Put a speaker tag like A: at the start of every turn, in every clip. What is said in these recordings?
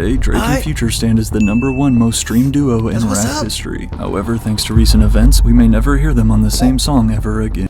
A: Today, Drake and Future stand as the #1 most streamed duo in rap history. However, thanks to recent events, we may never hear them on the same song ever again.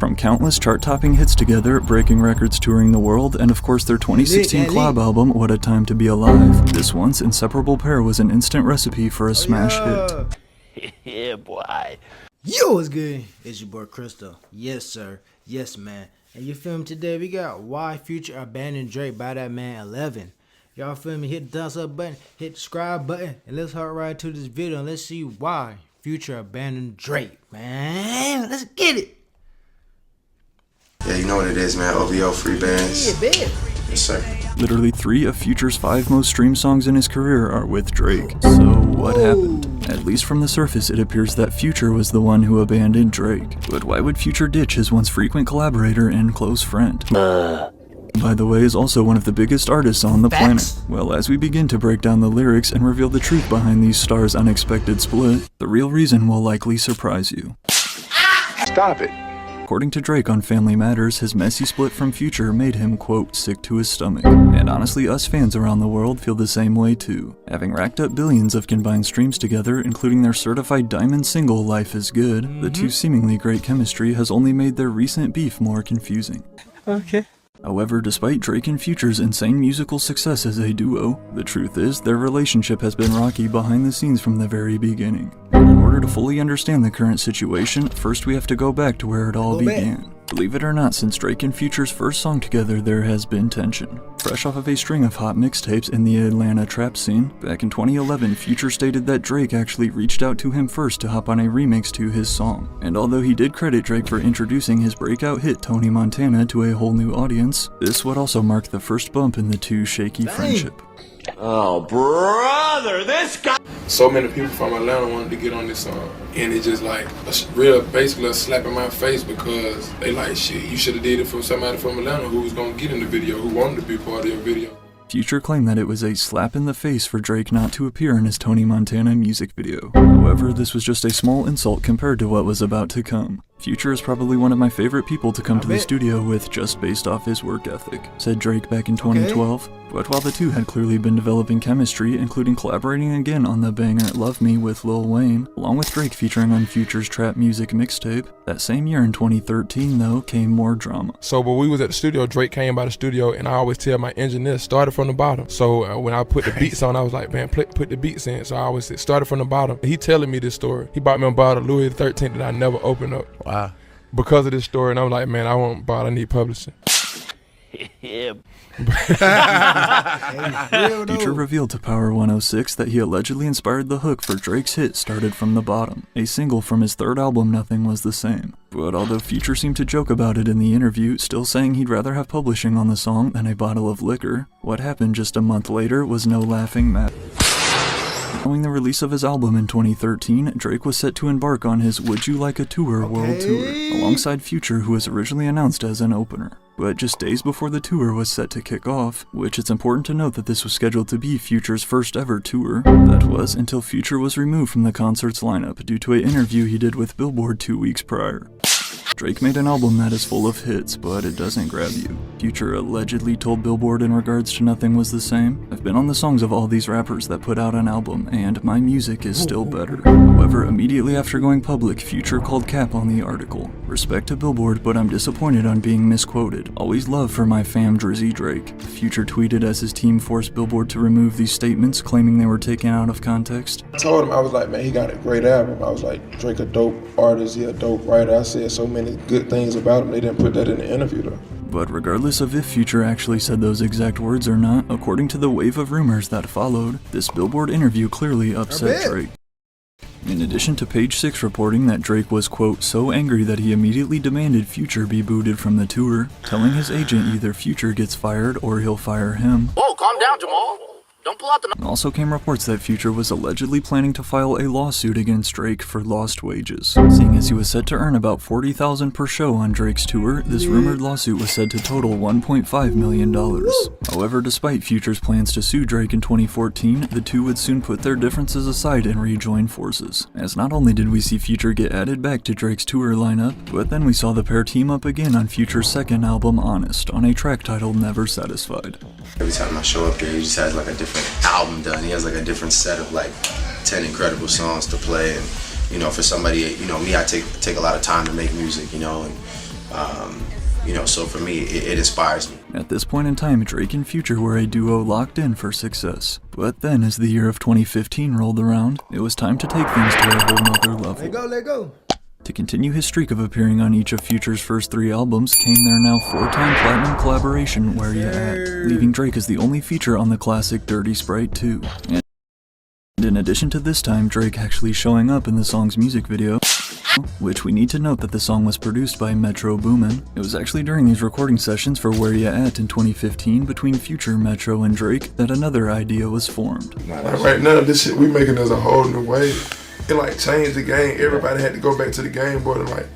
A: From countless chart-topping hits together, breaking records touring the world, and of course their 2016 collab album, What a Time to Be Alive, this once inseparable pair was an instant recipe for a smash hit.
B: Yeah, boy.
C: Yo, what's good? It's your boy Cristo. Yes, sir. Yes, man. And you feel me? Today we got Why Future Abandoned Drake by that man 11. Y'all feel me? Hit the thumbs up button, hit the subscribe button, and let's hop right to this video and let's see why Future abandoned Drake, man. Let's get it.
D: Yeah, you know what it is, man. OVO free bands.
C: Yeah, man.
D: Yes, sir.
A: Literally 3 of Future's 5 most streamed songs in his career are with Drake. So what happened? At least from the surface, it appears that Future was the one who abandoned Drake. But why would Future ditch his once frequent collaborator and close friend? By the way, is also one of the biggest artists on the planet. Well, as we begin to break down the lyrics and reveal the truth behind these stars' unexpected split, the real reason will likely surprise you.
D: Stop it.
A: According to Drake on Family Matters, his messy split from Future made him, quote, sick to his stomach. And honestly, us fans around the world feel the same way too. Having racked up billions of combined streams together, including their certified diamond single, Life is Good, the two seemingly great chemistry has only made their recent beef more confusing.
B: Okay.
A: However, despite Drake and Future's insane musical success as a duo, the truth is their relationship has been rocky behind the scenes from the very beginning. In order to fully understand the current situation, first we have to go back to where it all began. Believe it or not, since Drake and Future's first song together, there has been tension. Fresh off of a string of hot mixtapes in the Atlanta trap scene, back in 2011, Future stated that Drake actually reached out to him first to hop on a remix to his song. And although he did credit Drake for introducing his breakout hit Tony Montana to a whole new audience, this would also mark the first bump in the two shaky friendship.
B: Oh, brother, this guy.
E: So many people from Atlanta wanted to get on this song, and it's just like basically a slap in my face because they like, shit, you should have did it for somebody from Atlanta who was gonna get in the video, who wanted to be part of your video.
A: Future claimed that it was a slap in the face for Drake not to appear in his Tony Montana music video. However, this was just a small insult compared to what was about to come. Future is probably one of my favorite people to come to the studio with just based off his work ethic, said Drake back in 2012. But while the two had clearly been developing chemistry, including collaborating again on the banger Love Me with Lil Wayne, along with Drake featuring on Future's trap music mixtape, that same year in 2013 though, came more drama.
E: So when we was at the studio, Drake came by the studio, and I always tell my engineer, started from the bottom. So when I put the beats on, I was like, man, put the beats in. So I always said, started from the bottom. He telling me this story. He bought me a bottle of Louis XIII that I never opened up.
B: Wow.
E: Because of this story, and I'm like, man, I want bottle, I need publishing.
B: Yeah.
A: Future revealed to Power 106 that he allegedly inspired the hook for Drake's hit Started From the Bottom, a single from his third album Nothing Was the Same. But although Future seemed to joke about it in the interview, still saying he'd rather have publishing on the song than a bottle of liquor, what happened just a month later was no laughing matter. Following the release of his album in 2013, Drake was set to embark on his Would You Like a Tour world tour, alongside Future, who was originally announced as an opener. But just days before the tour was set to kick off, which it's important to note that this was scheduled to be Future's first ever tour, that was until Future was removed from the concert's lineup due to an interview he did with Billboard 2 weeks prior. Drake made an album that is full of hits, but it doesn't grab you. Future allegedly told Billboard in regards to Nothing Was the Same, I've been on the songs of all these rappers that put out an album, and my music is still better. However, immediately after going public, Future called cap on the article. Respect to Billboard, but I'm disappointed on being misquoted. Always love for my fam Drizzy Drake. Future tweeted as his team forced Billboard to remove these statements, claiming they were taken out of context.
E: I told him, I was like, man, he got a great album. I was like, Drake a dope artist, he a dope writer. I said so many good things about him, they didn't put that in the interview though.
A: But regardless of if Future actually said those exact words or not, according to the wave of rumors that followed, this Billboard interview clearly upset Drake. In addition to Page 6 reporting that Drake was, quote, so angry that he immediately demanded Future be booted from the tour, telling his agent either Future gets fired or he'll fire him.
B: Whoa, calm down, Jamal. Don't pull out the...
A: Also came reports that Future was allegedly planning to file a lawsuit against Drake for lost wages. Seeing as he was said to earn about $40,000 per show on Drake's tour, this rumored lawsuit was said to total $1.5 million. However, despite Future's plans to sue Drake in 2014, the two would soon put their differences aside and rejoin forces. As not only did we see Future get added back to Drake's tour lineup, but then we saw the pair team up again on Future's second album, Honest, on a track titled Never Satisfied.
D: Every time I show up here, he just has like a different different album done. He has like a different set of like 10 incredible songs to play, and you know, for somebody, you know, me, I take a lot of time to make music, you know, and you know, so for me, it inspires me.
A: At this point in time, Drake and Future were a duo locked in for success. But then, as the year of 2015 rolled around, it was time to take things to a whole nother level.
C: Let go.
A: To continue his streak of appearing on each of Future's first 3 albums came their now 4-time platinum collaboration, Where Ya At, leaving Drake as the only feature on the classic Dirty Sprite 2. And in addition to this time Drake actually showing up in the song's music video, which we need to note that the song was produced by Metro Boomin. It was actually during these recording sessions for Where Ya At in 2015 between Future, Metro, and Drake that another idea was formed.
E: Like right now, this shit we making as a whole new wave. It like changed the game. Everybody had to go back to the game board and like,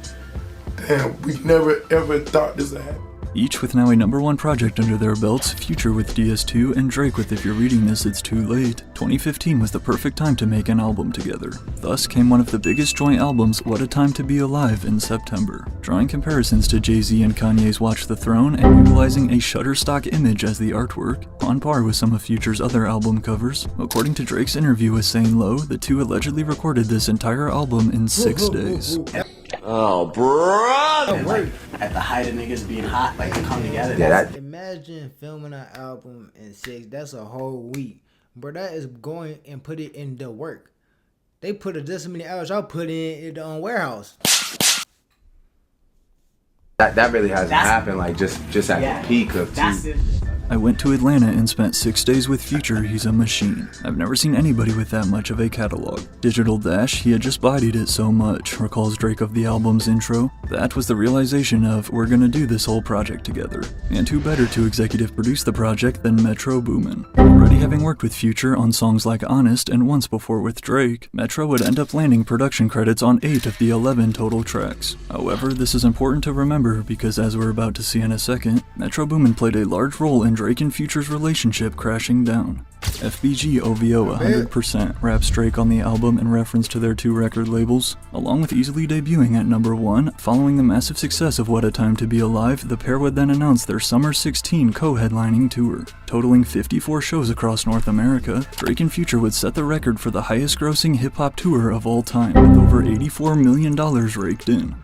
E: damn, we never ever thought this would happen.
A: Each with now a #1 project under their belts, Future with DS2 and Drake with If You're Reading This It's Too Late, 2015 was the perfect time to make an album together. Thus came one of the biggest joint albums, What a Time to Be Alive, in September. Drawing comparisons to Jay-Z and Kanye's Watch the Throne and utilizing a Shutterstock image as the artwork, on par with some of Future's other album covers. According to Drake's interview with Sane Low, the two allegedly recorded this entire album in 6 days.
B: Oh, brother!
F: Like, at the height of niggas being hot, like to come together.
D: Yeah,
C: Imagine filming an album in 6. That's a whole week. But that is going and put it in the work. They put just as many hours y'all put in the warehouse.
D: that really hasn't happened. Like just at the peak of two.
A: I went to Atlanta and spent 6 days with Future. He's a machine. I've never seen anybody with that much of a catalog. Digital Dash, he had just bodied it so much, recalls Drake of the album's intro. That was the realization of, we're gonna do this whole project together. And who better to executive produce the project than Metro Boomin. Already having worked with Future on songs like Honest and once before with Drake, Metro would end up landing production credits on 8 of the 11 total tracks. However, this is important to remember because as we're about to see in a second, Metro Boomin played a large role in Drake and Future's relationship crashing down. FBG OVO 100% raps Drake on the album in reference to their 2 record labels, along with easily debuting at #1. Following the massive success of What a Time to Be Alive, the pair would then announce their Summer 16 co-headlining tour. Totaling 54 shows across North America, Drake and Future would set the record for the highest grossing hip-hop tour of all time, with over $84 million raked in.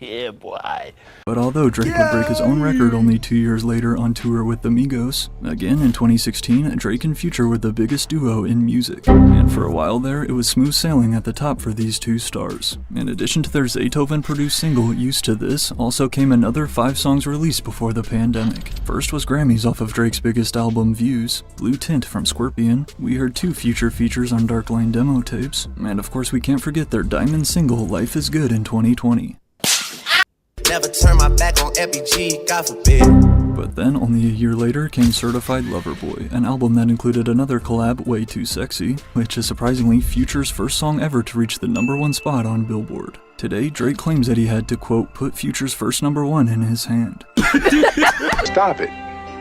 B: Yeah, boy.
A: But although Drake would break his own record only 2 years later on tour with the Migos, again in 2016, Drake and Future were the biggest duo in music. And for a while there, it was smooth sailing at the top for these two stars. In addition to their Zaytoven-produced single, Used to This, also came another 5 songs released before the pandemic. First was Grammys off of Drake's biggest album, Views, Blue Tint from Scorpion, we heard 2 Future features on Dark Lane demo tapes, and of course we can't forget their diamond single, Life is Good, in 2020.
G: Never turn my back on FBG, God forbid.
A: But then, only a year later, came Certified Lover Boy, an album that included another collab, Way Too Sexy, which is surprisingly Future's first song ever to reach the #1 spot on Billboard. Today, Drake claims that he had to, quote, put Future's first #1 in his hand.
E: Stop it.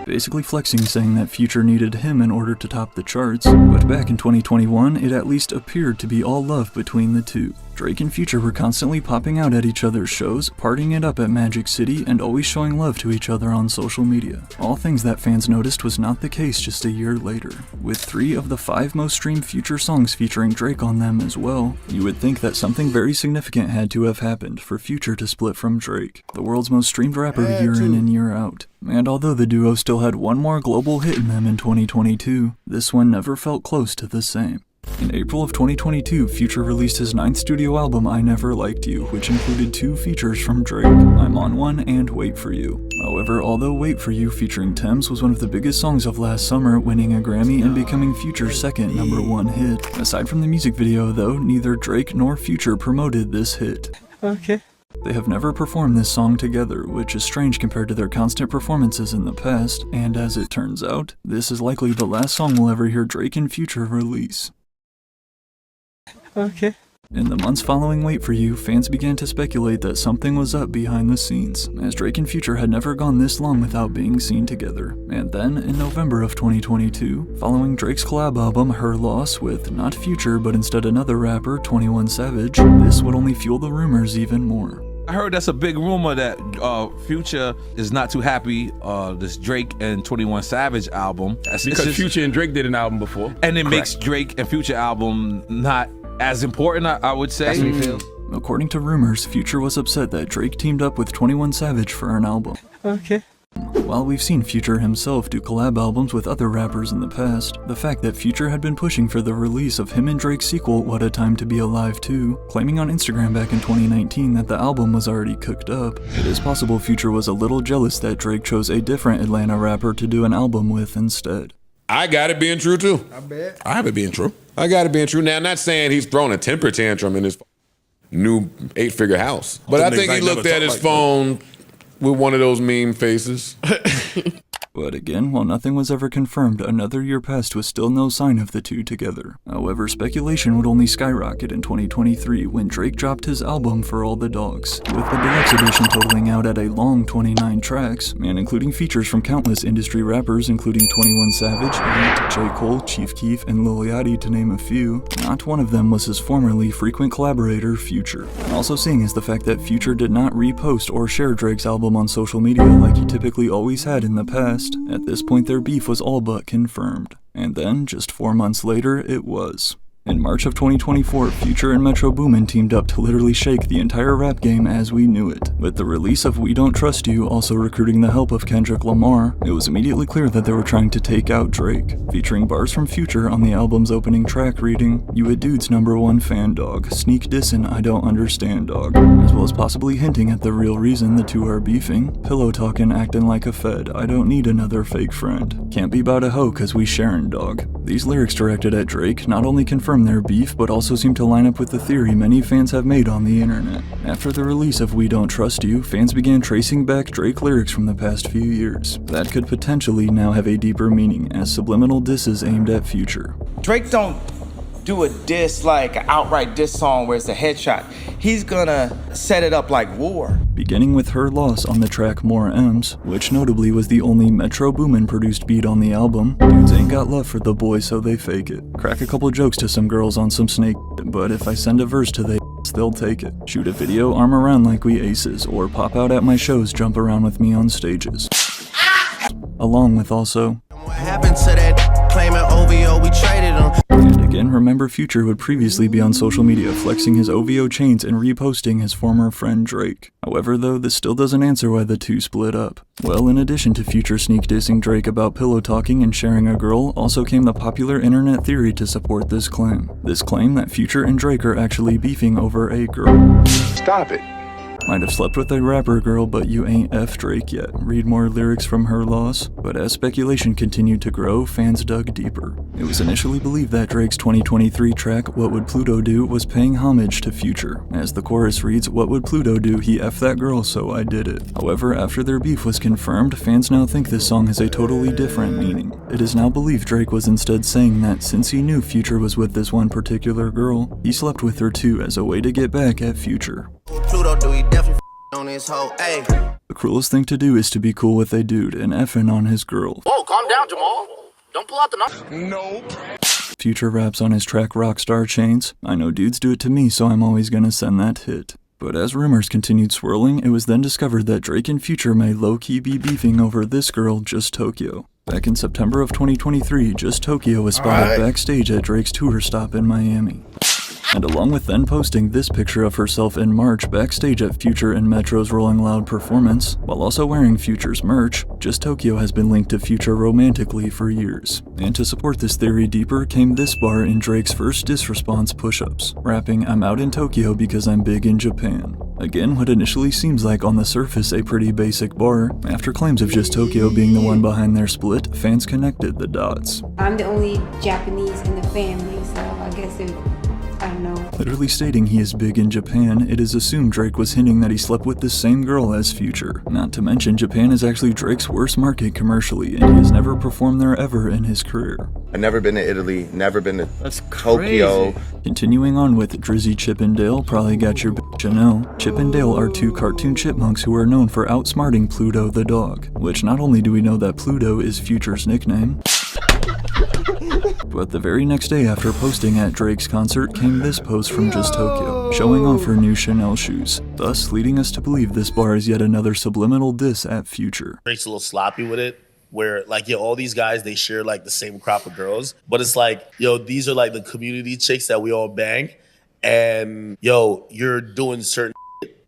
A: Basically flexing, saying that Future needed him in order to top the charts, but back in 2021, it at least appeared to be all love between the two. Drake and Future were constantly popping out at each other's shows, partying it up at Magic City, and always showing love to each other on social media. All things that fans noticed was not the case just a year later. With 3 of the 5 most streamed Future songs featuring Drake on them as well, you would think that something very significant had to have happened for Future to split from Drake, the world's most streamed rapper year in and year out. And although the duo still had one more global hit in them in 2022, this one never felt close to the same. In April of 2022, Future released his 9th studio album, I Never Liked You, which included 2 features from Drake, I'm On One and Wait For You. However, although Wait For You featuring Thames was one of the biggest songs of last summer, winning a Grammy and becoming Future's second #1 hit, aside from the music video though, neither Drake nor Future promoted this hit.
F: Okay.
A: They have never performed this song together, which is strange compared to their constant performances in the past, and as it turns out, this is likely the last song we'll ever hear Drake and Future release.
F: Okay.
A: In the months following Wait For You, fans began to speculate that something was up behind the scenes, as Drake and Future had never gone this long without being seen together. And then, in November of 2022, following Drake's collab album Her Loss with not Future but instead another rapper, 21 Savage, this would only fuel the rumors even more.
H: I heard that's a big rumor that Future is not too happy this Drake and 21 Savage album.
I: Because Future and Drake did an album before.
H: And it makes Drake and Future album not as important, I would say.
F: That's what he feels.
A: According to rumors, Future was upset that Drake teamed up with 21 Savage for an album.
F: Okay.
A: While we've seen Future himself do collab albums with other rappers in the past, the fact that Future had been pushing for the release of him and Drake's sequel, What a Time to Be Alive 2, claiming on Instagram back in 2019 that the album was already cooked up, it is possible Future was a little jealous that Drake chose a different Atlanta rapper to do an album with instead.
I: I got it being true too.
C: I bet.
I: I have it being true. I got it being true. Now, I'm not saying he's throwing a temper tantrum in his new 8-figure house, but I think he looked at his phone with one of those meme faces.
A: But again, while nothing was ever confirmed, another year passed with still no sign of the two together. However, speculation would only skyrocket in 2023 when Drake dropped his album For All the Dogs, with the deluxe edition totaling out at a long 29 tracks, and including features from countless industry rappers including 21 Savage, Yeet, J. Cole, Chief Keef, and Lil Yachty to name a few. Not one of them was his formerly frequent collaborator, Future. Also seeing is the fact that Future did not repost or share Drake's album on social media like he typically always had in the past. At this point, their beef was all but confirmed. And then, just 4 months later, it was. In March of 2024, Future and Metro Boomin teamed up to literally shake the entire rap game as we knew it. With the release of We Don't Trust You also recruiting the help of Kendrick Lamar, it was immediately clear that they were trying to take out Drake, featuring bars from Future on the album's opening track reading, "You a dude's #1 fan dog, sneak dissin' I don't understand dog," as well as possibly hinting at the real reason the two are beefing, pillow talkin' actin' like a fed, I don't need another fake friend, can't be 'bout a hoe cause we sharin' dog. These lyrics directed at Drake not only confirm their beef, but also seem to line up with the theory many fans have made on the internet. After the release of We Don't Trust You, fans began tracing back Drake lyrics from the past few years. That could potentially now have a deeper meaning, as subliminal disses aimed at Future.
J: Drake don't do a diss like an outright diss song where it's a headshot. He's gonna set it up like war.
A: Beginning with Her Loss on the track More M's, which notably was the only Metro Boomin produced beat on the album. Dudes ain't got love for the boy, so they fake it. Crack a couple jokes to some girls on some snake, but if I send a verse to they, they'll take it. Shoot a video, arm around like we aces, or pop out at my shows, jump around with me on stages. Along with also,
G: What happened to that claiming OVO, we traded him.
A: and again, remember Future would previously be on social media flexing his OVO chains and reposting his former friend Drake. However though, this still doesn't answer why the two split up. Well, in addition to Future sneak dissing Drake about pillow talking and sharing a girl, also came the popular internet theory to support this claim. This claim that Future and Drake are actually beefing over a girl.
I: Stop it.
A: Might have slept with a rapper girl, but you ain't F Drake yet. Read more lyrics from Her Loss. But as speculation continued to grow, fans dug deeper. It was initially believed that Drake's 2023 track, What Would Pluto Do, was paying homage to Future. As the chorus reads, what would Pluto do? He F that girl, so I did it. However, after their beef was confirmed, fans now think this song has a totally different meaning. It is now believed Drake was instead saying that since he knew Future was with this one particular girl, he slept with her too as a way to get back at Future.
G: Pluto do, he definitely on his hoe, ayy.
A: The cruelest thing to do is to be cool with a dude and effing on his girl.
B: Whoa, calm down, Jamal. Don't pull out the knife.
I: Nope.
A: Future raps on his track Rockstar Chains. I know dudes do it to me, so I'm always gonna send that hit. But as rumors continued swirling, it was then discovered that Drake and Future may low-key be beefing over this girl, Just Tokyo. Back in September of 2023, Just Tokyo was spotted backstage at Drake's tour stop in Miami. And along with then posting this picture of herself in March backstage at Future and Metro's Rolling Loud performance, while also wearing Future's merch, Just Tokyo has been linked to Future romantically for years. And to support this theory deeper came this bar in Drake's first diss response push-ups, rapping, I'm out in Tokyo because I'm big in Japan. Again, what initially seems like on the surface a pretty basic bar, after claims of Just Tokyo being the one behind their split, fans connected the dots.
K: I'm the only Japanese in the family, so I guess I don't know.
A: Literally stating he is big in Japan, it is assumed Drake was hinting that he slept with the same girl as Future. Not to mention, Japan is actually Drake's worst market commercially, and he has never performed there ever in his career.
D: I've never been to Italy, never been to
F: That's
D: Tokyo.
F: crazy.
A: Continuing on with Drizzy Chippendale, probably got your bitch a no. Chippendale are two cartoon chipmunks who are known for outsmarting Pluto the dog, which not only do we know that Pluto is Future's nickname, but the very next day after posting at Drake's concert came this post from Just Tokyo. showing off her new Chanel shoes, thus leading us to believe this bar is yet another subliminal diss at Future.
L: Drake's a little sloppy with it, where like, yo, all these guys, they share like the same crop of girls, but it's like, yo, these are like the community chicks that we all bang, and yo, you're doing certain.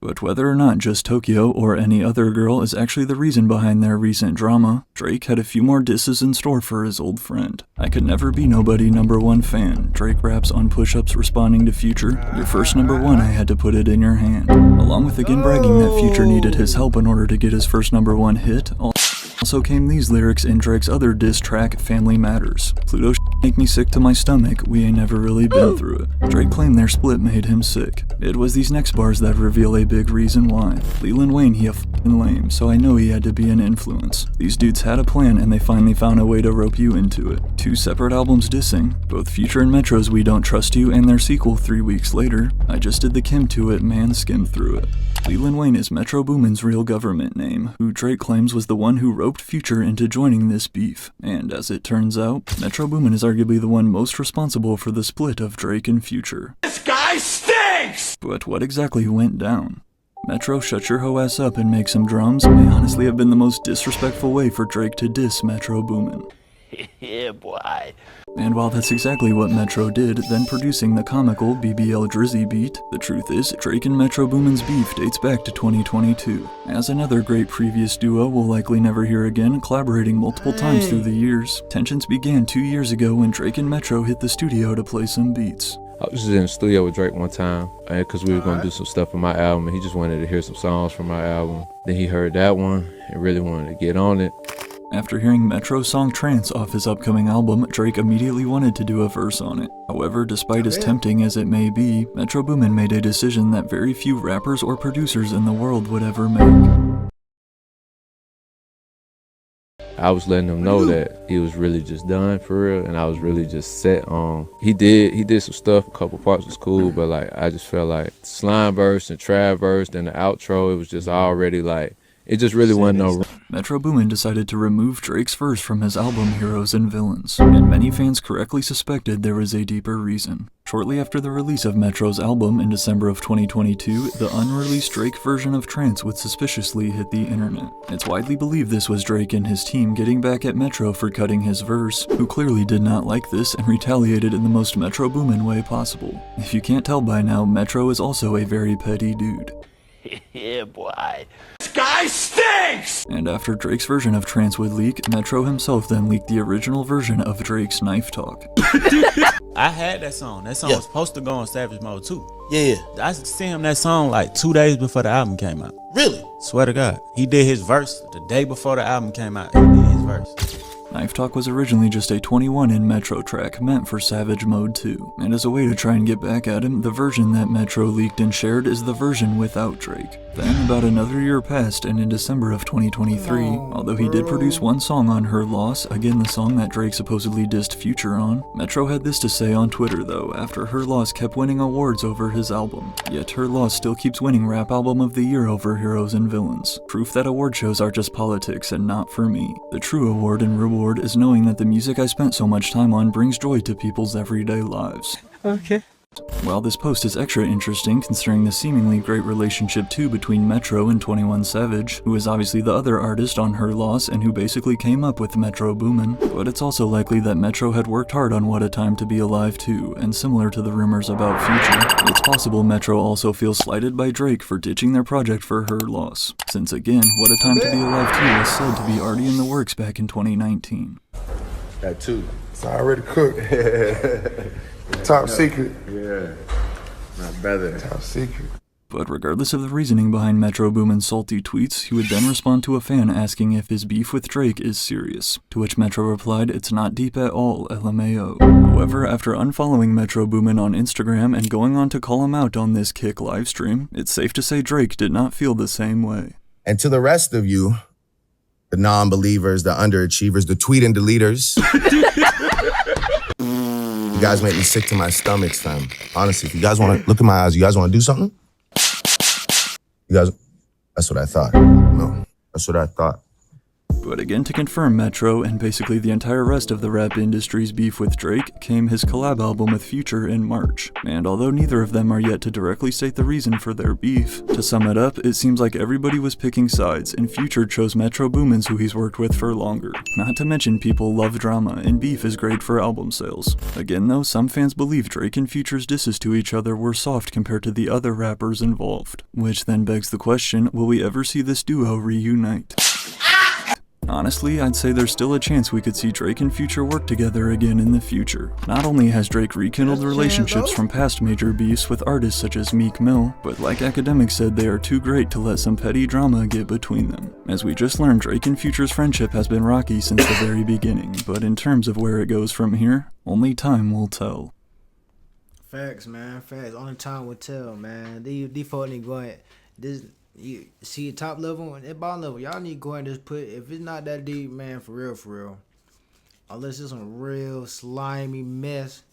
A: But whether or not just Tokyo or any other girl is actually the reason behind their recent drama, Drake had a few more disses in store for his old friend. I could never be nobody #1 fan. Drake raps on push-ups responding to Future. Your first #1, I had to put it in your hand. Along with again bragging that Future needed his help in order to get his first #1 hit, also came these lyrics in Drake's other diss track, Family Matters. Pluto make me sick to my stomach, we ain't never really been through it. Drake claimed their split made him sick. It was these next bars that reveal a big reason why. Leland Wayne, he a f***ing lame, so I know he had to be an influence. These dudes had a plan and they finally found a way to rope you into it. 2 separate albums dissing, both Future and Metro's We Don't Trust You and their sequel 3 weeks later. I just did the Kim to it, man skimmed through it. Leland Wayne is Metro Boomin's real government name, who Drake claims was the one who roped Future into joining this beef. And as it turns out, Metro Boomin is arguably the one most responsible for the split of Drake and Future.
B: This guy stinks!
A: But what exactly went down? Metro Shut Your Ho Ass Up and Make Some Drums may honestly have been the most disrespectful way for Drake to diss Metro Boomin.
B: Yeah, boy.
A: And while that's exactly what Metro did, then producing the comical BBL Drizzy beat, the truth is, Drake and Metro Boomin's beef dates back to 2022. As another great previous duo we'll likely never hear again, collaborating multiple times through the years, tensions began 2 years ago when Drake and Metro hit the studio to play some beats.
E: I was just in the studio with Drake one time, because we were going to do some stuff for my album, and he just wanted to hear some songs from my album. Then he heard that one and really wanted to get on it.
A: After hearing Metro's song Trance off his upcoming album, Drake immediately wanted to do a verse on it. However, despite as tempting as it may be, Metro Boomin made a decision that very few rappers or producers in the world would ever make.
E: I was letting him know that he was really just done for real, and I was really just set on. He did some stuff, a couple parts was cool, but like I just felt like Slime verse and Trav verse, then the outro, it was just already like, it just really wasn't no.
A: Metro Boomin decided to remove Drake's verse from his album Heroes and Villains, and many fans correctly suspected there was a deeper reason. Shortly after the release of Metro's album in December of 2022, the unreleased Drake version of Trance would suspiciously hit the internet. It's widely believed this was Drake and his team getting back at Metro for cutting his verse, who clearly did not like this and retaliated in the most Metro Boomin way possible. If you can't tell by now, Metro is also a very petty dude.
B: Yeah, boy. This guy stinks!
A: And after Drake's version of Trance would leak, Metro himself then leaked the original version of Drake's Knife Talk.
M: I had that song. That song was supposed to go on Savage Mode too.
L: Yeah.
M: I sent him that song like 2 days before the album came out.
L: Really?
M: Swear to God. He did his verse the day before the album came out. He did his verse.
A: Knife Talk was originally just a 21 in Metro track meant for Savage Mode 2, and as a way to try and get back at him, the version that Metro leaked and shared is the version without Drake. Then, about another year passed, and in December of 2023, although he did produce one song on Her Loss, again the song that Drake supposedly dissed Future on, Metro had this to say on Twitter though, after Her Loss kept winning awards over his album. Yet Her Loss still keeps winning Rap Album of the Year over Heroes and Villains. Proof that award shows are just politics and not for me. The true award and reward is knowing that the music I spent so much time on brings joy to people's everyday lives.
M: Okay.
A: While this post is extra interesting considering the seemingly great relationship too between Metro and 21 Savage, who is obviously the other artist on Her Loss and who basically came up with Metro Boomin, but it's also likely that Metro had worked hard on What a Time to Be Alive too, and similar to the rumors about Future, it's possible Metro also feels slighted by Drake for ditching their project for Her Loss, since again, What a Time to Be Alive 2 was said to be already in the works back in 2019.
N: That too. It's already cooked. Top secret. Yeah. My brother. Top secret.
A: But regardless of the reasoning behind Metro Boomin's salty tweets, he would then respond to a fan asking if his beef with Drake is serious, to which Metro replied, "It's not deep at all, LMAO." However, after unfollowing Metro Boomin on Instagram and going on to call him out on this Kick livestream, it's safe to say Drake did not feel the same way.
D: And to the rest of you, the non-believers, the underachievers, the tweet and deleters, you guys make me sick to my stomach, fam. Honestly, if you guys want to look in my eyes, you guys want to do something? You guys, that's what I thought. No, that's what I thought.
A: But again, to confirm Metro and basically the entire rest of the rap industry's beef with Drake came his collab album with Future in March. And although neither of them are yet to directly state the reason for their beef, to sum it up, it seems like everybody was picking sides, and Future chose Metro Boomin's, who he's worked with for longer. Not to mention people love drama, and beef is great for album sales. Again though, some fans believe Drake and Future's disses to each other were soft compared to the other rappers involved. Which then begs the question, will we ever see this duo reunite? Honestly, I'd say there's still a chance we could see Drake and Future work together again in the future. Not only has Drake rekindled relationships from past major beefs with artists such as Meek Mill, but like academics said, they are too great to let some petty drama get between them. As we just learned, Drake and Future's friendship has been rocky since the very beginning, but in terms of where it goes from here, only time will tell.
C: Facts, man. Facts. Only time will tell, man. These folk need going. This. You see top level and bottom level, y'all need to go and just put, if it's not that deep, man, for real, unless it's some real slimy mess,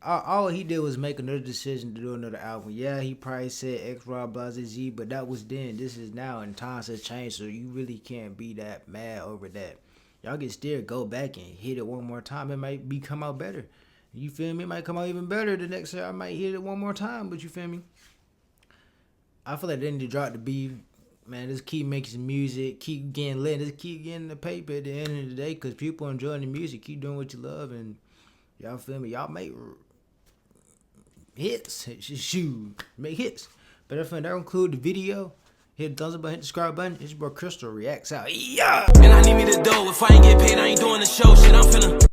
C: all he did was make another decision to do another album. Yeah, he probably said X, Y, blah, Z, but that was then. This is now, and times have changed, so you really can't be that mad over that. Y'all can still go back and hit it one more time. It might come out better. You feel me? It might come out even better the next year. I might hit it one more time, but you feel me? I feel like they need to drop the beef, man. Just keep making some music, keep getting lit, just keep getting the paper at the end of the day, because people enjoying the music. Keep doing what you love, and y'all feel me? Y'all make hits, shoot, make hits. But if that include the video, hit the thumbs up button, hit the subscribe button. It's your boy CristoReacts out. Yeah.
O: And I need me to do. If I ain't get paid, I ain't doing the show. Shit, I'm finna.